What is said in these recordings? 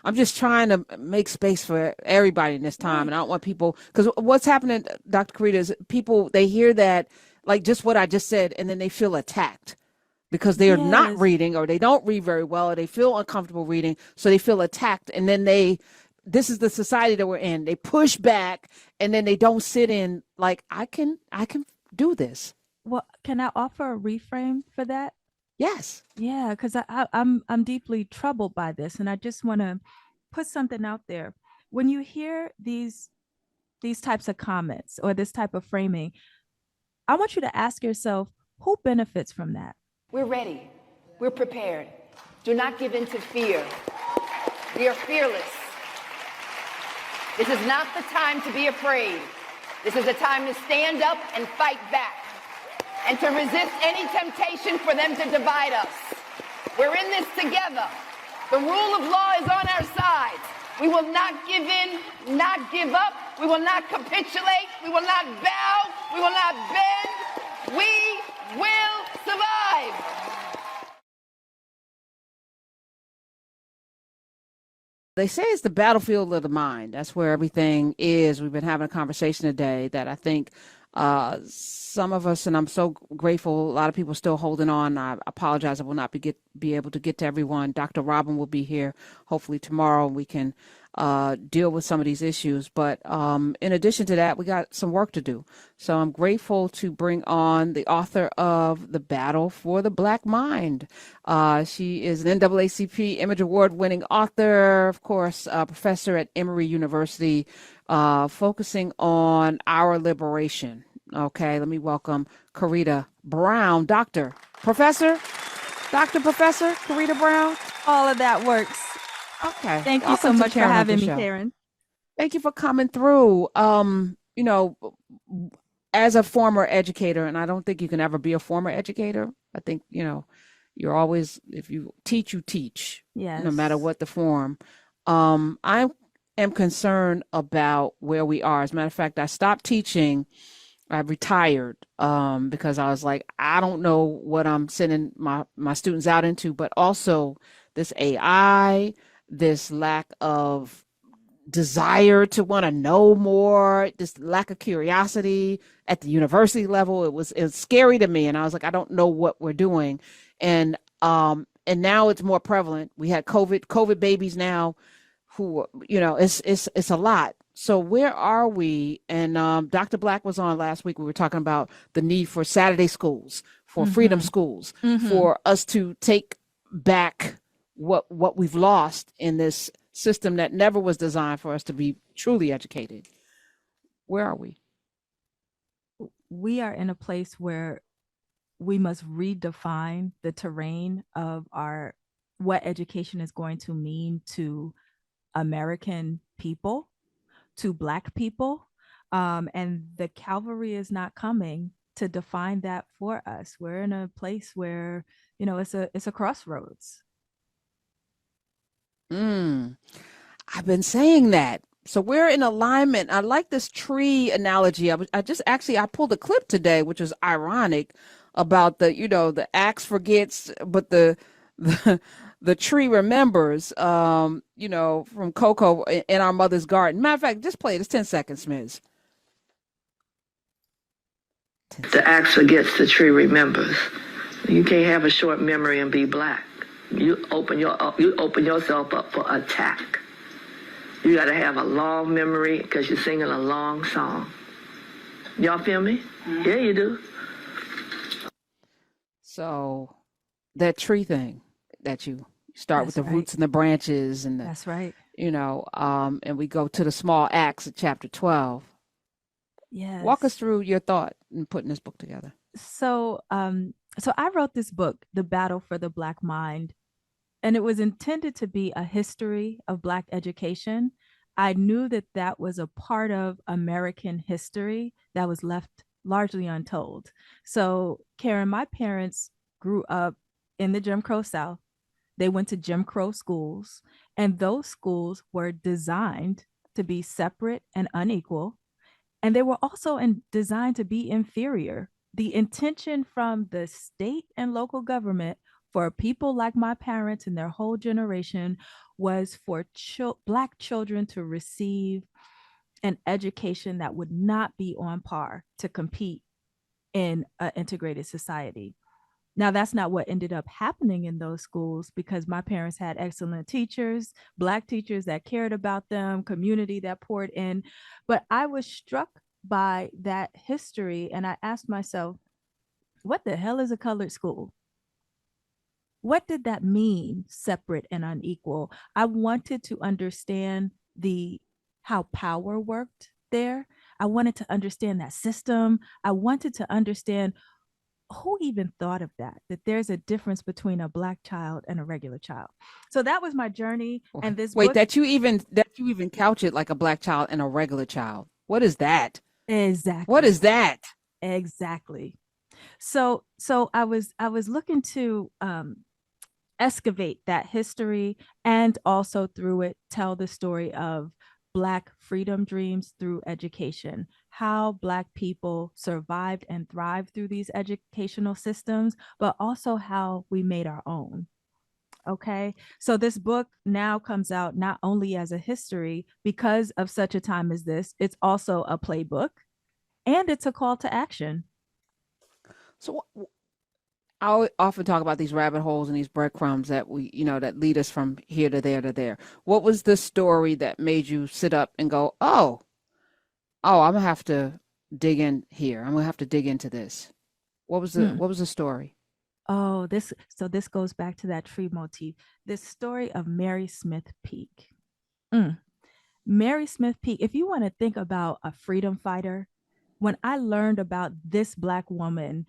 I'm just trying to make space for everybody in this time. Right. And I don't want people, because what's happening, Dr. Karita, is people, they hear that, like just what I just said, and then they feel attacked because they are not Yes. reading or they don't read very well or they feel uncomfortable reading. So they feel attacked. And then this is the society that we're in. They push back and then they don't sit in like, I can do this. Well, can I offer a reframe for that? Yes. Yeah, because I'm deeply troubled by this, and I just want to put something out there. When you hear these types of comments or this type of framing, I want you to ask yourself, who benefits from that? We're ready. We're prepared. Do not give in to fear. We are fearless. This is not the time to be afraid. This is a time to stand up and fight back and to resist any temptation for them to divide us. We're in this together. The rule of law is on our side. We will not give in, not give up. We will not capitulate. We will not bow. We will not bend. We will survive. They say it's the battlefield of the mind. That's where everything is. We've been having a conversation today that I think some of us, and I'm so grateful, a lot of people still holding on. I apologize. I will not be able to get to everyone. Dr. Robin will be here hopefully tomorrow. We can deal with some of these issues. But in addition to that, we got some work to do. So I'm grateful to bring on the author of The Battle for the Black Mind. She is an NAACP Image Award winning author, of course, professor at Emory University, focusing on our liberation. Okay, let me welcome Karida Brown, Professor Karida Brown. All of that works. Okay, Thank you so welcome to much for Karen Hunter having me, Show. Karen. Thank you for coming through. You know, as a former educator, and I don't think you can ever be a former educator. I think, you're always, if you teach, you teach, no matter Yes. what the form. I am concerned about where we are. As a matter of fact, I stopped teaching. I retired because I was like, I don't know what I'm sending my students out into, but also this AI, this lack of desire to want to know more, this lack of curiosity at the university level. It was scary to me, and I was like, I don't know what we're doing, and now it's more prevalent. We had COVID babies now, who it's a lot. So where are we? And Dr. Black was on last week. We were talking about the need for Saturday schools, for freedom Mm-hmm. schools, Mm-hmm. for us to take back what we've lost in this system that never was designed for us to be truly educated. Where are we? We are in a place where we must redefine the terrain of our what education is going to mean to American people, to Black people. And the cavalry is not coming to define that for us. We're in a place where, it's a crossroads. Mm, I've been saying that. So we're in alignment. I like this tree analogy. I just actually I pulled a clip today, which was ironic, about the axe forgets, but the the tree remembers. From Coco in Our Mother's Garden. Matter of fact, just play it. It's 10 seconds, Miz. 10 The seconds. axe forgets, the tree remembers. You can't have a short memory and be Black. You open yourself up for attack. You got to have a long memory because you're singing a long song. Y'all feel me? Yeah, you do. So that tree thing that you start with That's the right. roots and the branches and That's right. and we go to the small acts of chapter 12. Walk us Yes. through your thought in putting this book together. So I wrote this book, The Battle for the Black Mind, and it was intended to be a history of Black education. I knew that that was a part of American history that was left largely untold. So, Karen, my parents grew up in the Jim Crow South. They went to Jim Crow schools, and those schools were designed to be separate and unequal. And they were also designed to be inferior. The intention from the state and local government for people like my parents and their whole generation was for Black children to receive an education that would not be on par to compete in an integrated society. Now, that's not what ended up happening in those schools, because my parents had excellent teachers, Black teachers that cared about them, community that poured in. But I was struck by that history, and I asked myself, what the hell is a colored school? What did that mean, separate and unequal? I wanted to understand the how power worked there. I wanted to understand that system. I wanted to understand who even thought of that there's a difference between a Black child and a regular child. So that was my journey. And this Wait, book, that you even couch it like a Black child and a regular child. What is that? What exactly, is that? exactly. So I was looking to excavate that history, and also through it tell the story of Black freedom dreams through education, how Black people survived and thrived through these educational systems, but also how we made our own. Okay. So this book now comes out not only as a history because of such a time as this, it's also a playbook, and it's a call to action. So often talk about these rabbit holes and these breadcrumbs that that lead us from here to there to there. What was the story that made you sit up and go, oh, I'm gonna have to dig in here. I'm gonna have to dig into this. Mm. What was the story? Oh, this goes back to that tree motif. This story of Mary Smith Peak. Mm. Mary Smith Peak, if you want to think about a freedom fighter, when I learned about this Black woman,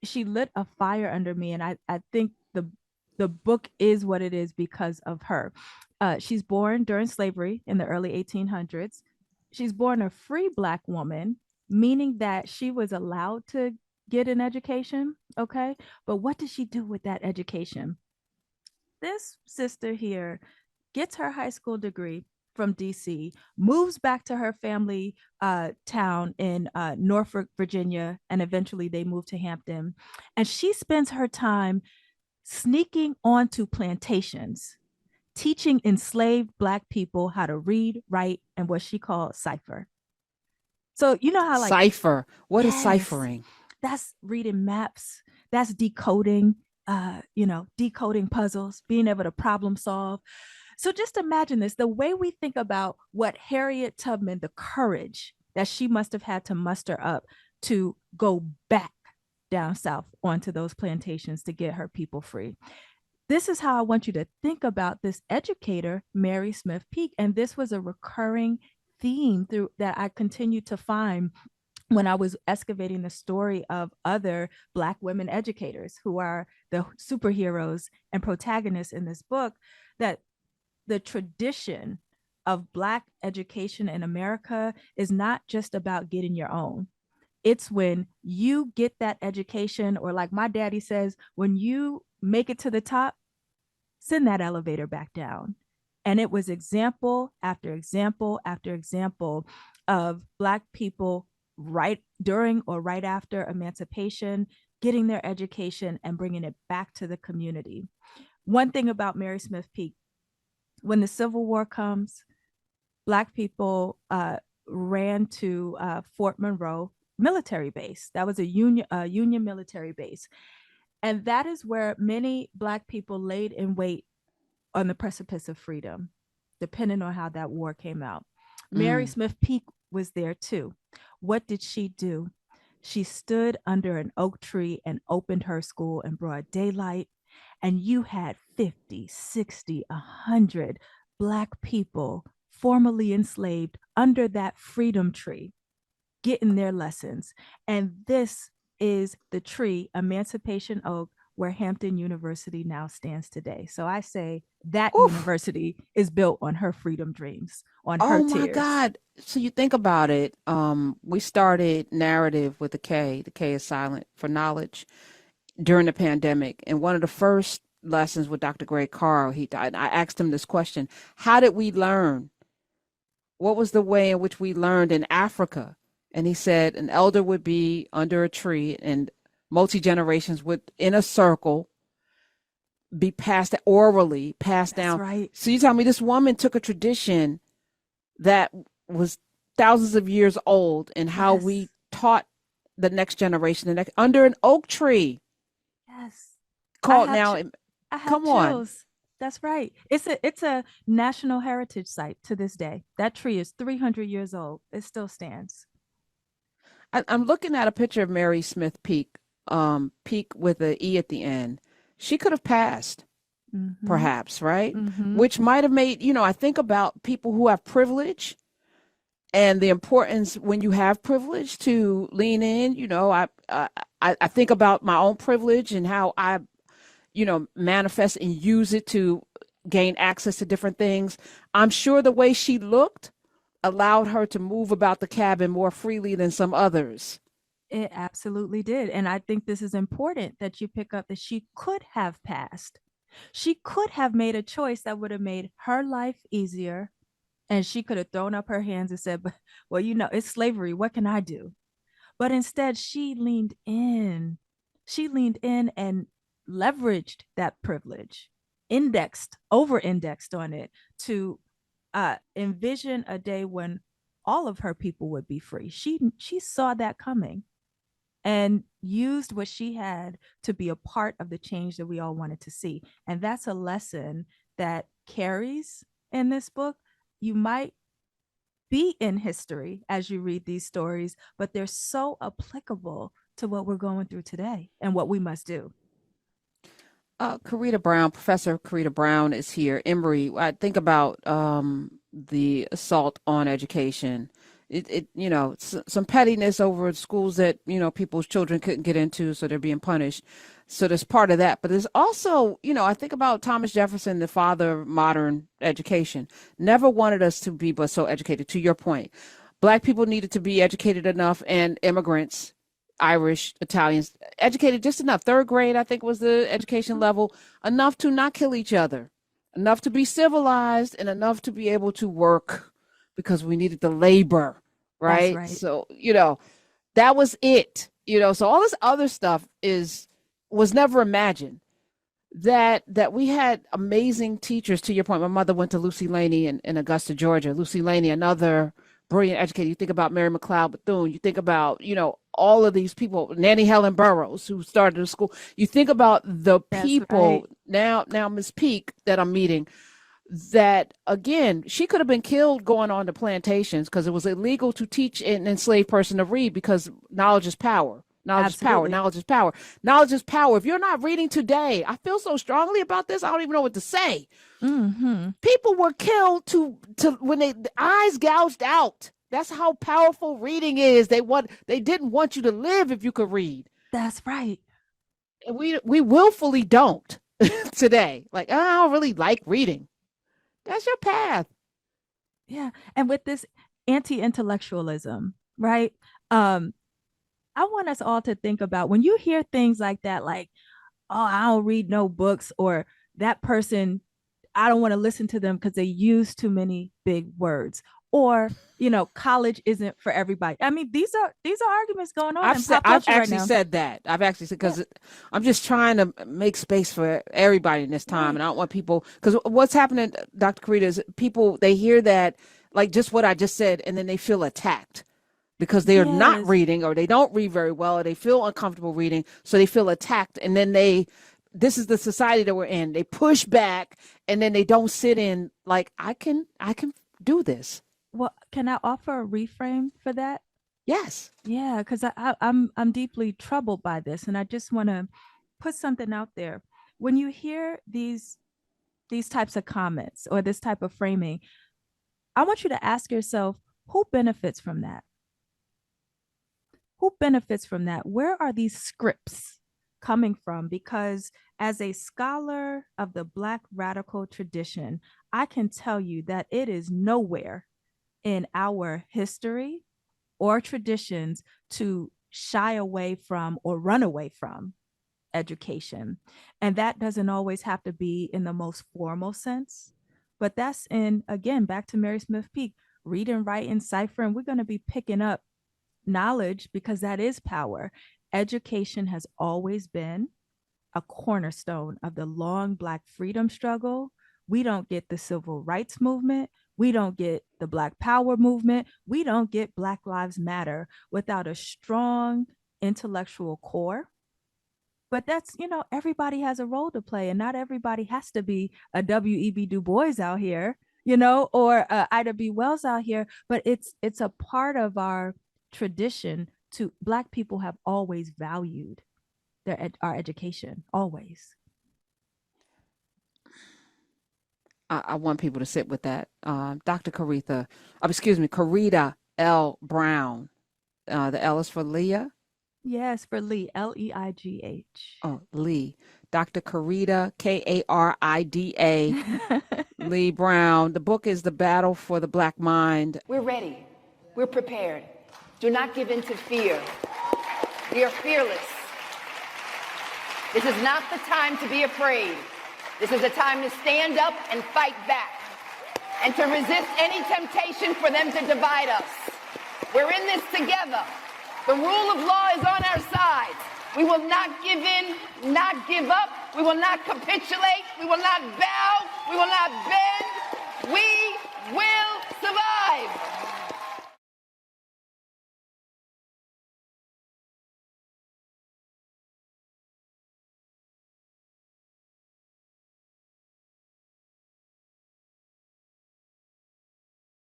she lit a fire under me. And I think the book is what it is because of her. She's born during slavery in the early 1800s. She's born a free Black woman, meaning that she was allowed to get an education. Okay. But what did she do with that education? This sister here gets her high school degree from DC, moves back to her family town in Norfolk, Virginia, and eventually they move to Hampton. And she spends her time sneaking onto plantations, teaching enslaved Black people how to read, write, and what she called cipher. So, you know how, like, Cipher. What is yes, ciphering? that's reading maps, that's decoding, decoding puzzles, being able to problem solve. So just imagine this, the way we think about what Harriet Tubman, the courage that she must have had to muster up to go back down south onto those plantations to get her people free. This is how I want you to think about this educator, Mary Smith Peak. And this was a recurring theme through that I continue to find when I was excavating the story of other Black women educators who are the superheroes and protagonists in this book, that the tradition of Black education in America is not just about getting your own. It's when you get that education, or like my daddy says, when you make it to the top, send that elevator back down. And it was example after example after example of Black people right during or right after emancipation, getting their education and bringing it back to the community. One thing about Mary Smith Peak, when the Civil War comes, Black people ran to Fort Monroe military base. That was a Union military base. And that is where many Black people laid in wait on the precipice of freedom, depending on how that war came out. Mary Mm. Smith Peak was there too. What did she do? She stood under an oak tree and opened her school in broad daylight. And you had 50, 60, 100 Black people formerly enslaved under that freedom tree getting their lessons. And this is the tree, Emancipation Oak, where Hampton University now stands today. So I say that Oof. university is built on her freedom dreams, on her Oh my tears. God. So you think about it. We started narrative with the K. The K is silent for knowledge during the pandemic. And one of the first lessons with Dr. Greg Carl, I asked him this question: how did we learn? What was the way in which we learned in Africa? And he said an elder would be under a tree and multi generations would in a circle be passed orally, passed That's down. right. So you tell me this woman took a tradition that was thousands of years old and how we Yes. taught the next generation, the next under an oak tree Yes. I called have now. I have Come on. chills. That's right. It's a national heritage site to this day. That tree is 300 years old. It still stands. I'm looking at a picture of Mary Smith Peak, Peak with a E at the end. She could have passed, Mm-hmm. perhaps, right? Mm-hmm. Which might have made, I think about people who have privilege and the importance when you have privilege to lean in. I think about my own privilege and how I, manifest and use it to gain access to different things. I'm sure the way she looked allowed her to move about the cabin more freely than some others. It absolutely did. And I think this is important that you pick up that she could have passed. She could have made a choice that would have made her life easier. And she could have thrown up her hands and said, "But well, it's slavery. What can I do?" But instead, she leaned in. She leaned in and leveraged that privilege, over indexed on it to envision a day when all of her people would be free. She saw that coming and used what she had to be a part of the change that we all wanted to see. And that's a lesson that carries in this book. You might be in history as you read these stories, but they're so applicable to what we're going through today and what we must do. Karida Brown, Professor Karida Brown is here. Emory, I think about the assault on education. Some pettiness over schools that, people's children couldn't get into, so they're being punished. So there's part of that. But there's also, I think about Thomas Jefferson, the father of modern education, never wanted us to be but so educated, to your point. Black people needed to be educated enough, and immigrants, Irish, Italians, educated just enough. Third grade, I think, was the education level, enough to not kill each other, enough to be civilized, and enough to be able to work because we needed the labor, That's right? right. So, that was it. So all this other stuff was never imagined. That we had amazing teachers. To your point, my mother went to Lucy Laney in Augusta, Georgia. Lucy Laney, another brilliant educator. You think about Mary McLeod Bethune. You think about, all of these people, Nanny Helen Burroughs, who started the school. You think about the That's people right. now Miss Peak that I'm meeting, that again, she could have been killed going on to plantations because it was illegal to teach an enslaved person to read, because knowledge is power. Knowledge is power. Absolutely. Knowledge is power. Knowledge is power. If you're not reading today, I feel so strongly about this. I don't even know what to say. Mm-hmm. People were killed to when the eyes gouged out. That's how powerful reading is. They didn't want you to live if you could read. That's right. And we willfully don't today. Like, oh, I don't really like reading. That's your path. Yeah. And with this anti-intellectualism, right? Um, I want us all to think about when you hear things like that, like, oh, I don't read no books, or that person, I don't want to listen to them because they use too many big words, or college isn't for everybody. I mean, these are arguments going on in pop I've culture right actually now. said that. I've actually said, Yeah, because I'm just trying to make space for everybody in this time, right. and I don't want people, because what's happening, Dr. Karita, is people, they hear that, like just what I just said, and then they feel attacked because they are not Yes. reading, or they don't read very well, or they feel uncomfortable reading, so they feel attacked, and then this is the society that we're in. They push back, and then they don't sit in like, I can do this. Well, can I offer a reframe for that? Yes. Yeah, because I'm deeply troubled by this, and I just want to put something out there. When you hear these types of comments or this type of framing, I want you to ask yourself, who benefits from that? Who benefits from that? Where are these scripts coming from? Because as a scholar of the Black radical tradition, I can tell you that it is nowhere in our history or traditions to shy away from or run away from education. And that doesn't always have to be in the most formal sense, but that's in, again, back to Mary Smith Peak, read and write and cipher. And we're going to be picking up knowledge because that is power. Education has always been a cornerstone of the long Black freedom struggle. We don't get the civil rights movement. We don't get the Black Power movement. We don't get Black Lives Matter without a strong intellectual core. But that's, everybody has a role to play, and not everybody has to be a W.E.B. Du Bois out here, or Ida B. Wells out here. But it's a part of our tradition to Black people have always valued our education, always. I want people to sit with that. Dr. Karida L. Brown. The L is for Leah. Yes, for Lee, Leigh. Oh, Lee. Dr. Karida, Karida, Lee Brown. The book is The Battle for the Black Mind. We're ready. We're prepared. Do not give in to fear. We are fearless. This is not the time to be afraid. This is a time to stand up and fight back and to resist any temptation for them to divide us. We're in this together. The rule of law is on our side. We will not give in, not give up. We will not capitulate. We will not bow. We will not bend. We